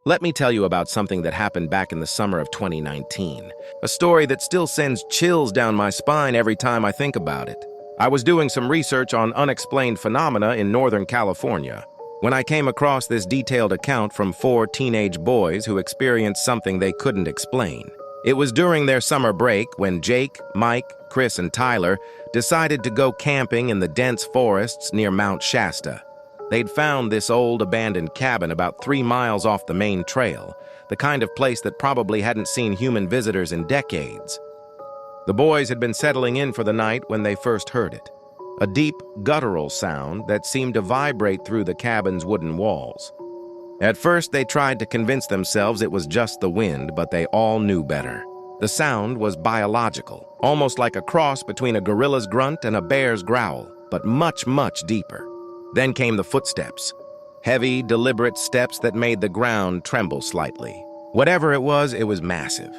Let me tell you about something that happened back in the summer of 2019. A story that still sends chills down my spine every time I think about it. I was doing some research on unexplained phenomena in Northern California when I came across this detailed account from 4 teenage boys who experienced something they couldn't explain. It was during their summer break when Jake, Mike, Chris, and Tyler decided to go camping in the dense forests near Mount Shasta. They'd found this old abandoned cabin about 3 miles off the main trail, the kind of place that probably hadn't seen human visitors in decades. The boys had been settling in for the night when they first heard it, a deep, guttural sound that seemed to vibrate through the cabin's wooden walls. At first, they tried to convince themselves it was just the wind, but they all knew better. The sound was biological, almost like a cross between a gorilla's grunt and a bear's growl, but much, much deeper. Then came the footsteps. Heavy, deliberate steps that made the ground tremble slightly. Whatever it was massive.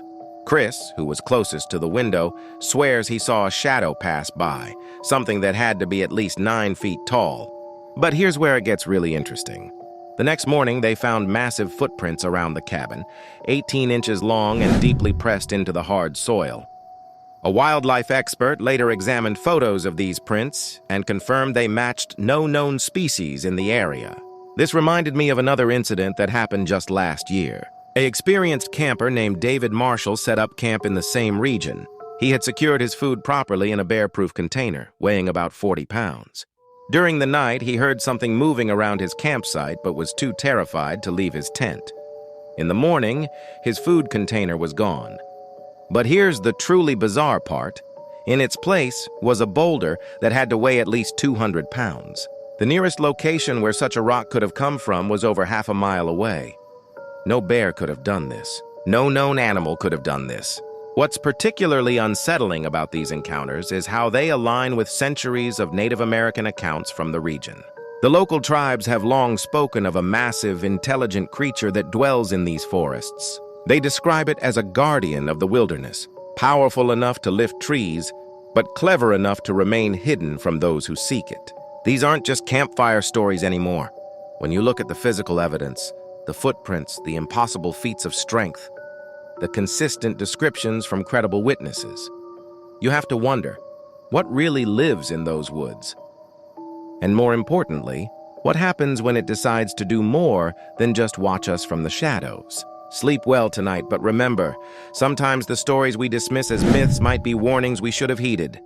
Chris, who was closest to the window, swears he saw a shadow pass by, something that had to be at least 9 feet tall. But here's where it gets really interesting. The next morning, they found massive footprints around the cabin, 18 inches long and deeply pressed into the hard soil. A wildlife expert later examined photos of these prints and confirmed they matched no known species in the area. This reminded me of another incident that happened just last year. An experienced camper named David Marshall set up camp in the same region. He had secured his food properly in a bear-proof container, weighing about 40 pounds. During the night, he heard something moving around his campsite but was too terrified to leave his tent. In the morning, his food container was gone. But here's the truly bizarre part. In its place was a boulder that had to weigh at least 200 pounds. The nearest location where such a rock could have come from was over half a mile away. No bear could have done this. No known animal could have done this. What's particularly unsettling about these encounters is how they align with centuries of Native American accounts from the region. The local tribes have long spoken of a massive, intelligent creature that dwells in these forests. They describe it as a guardian of the wilderness, powerful enough to lift trees, but clever enough to remain hidden from those who seek it. These aren't just campfire stories anymore. When you look at the physical evidence, the footprints, the impossible feats of strength, the consistent descriptions from credible witnesses, you have to wonder, what really lives in those woods? And more importantly, what happens when it decides to do more than just watch us from the shadows? Sleep well tonight, but remember, sometimes the stories we dismiss as myths might be warnings we should have heeded.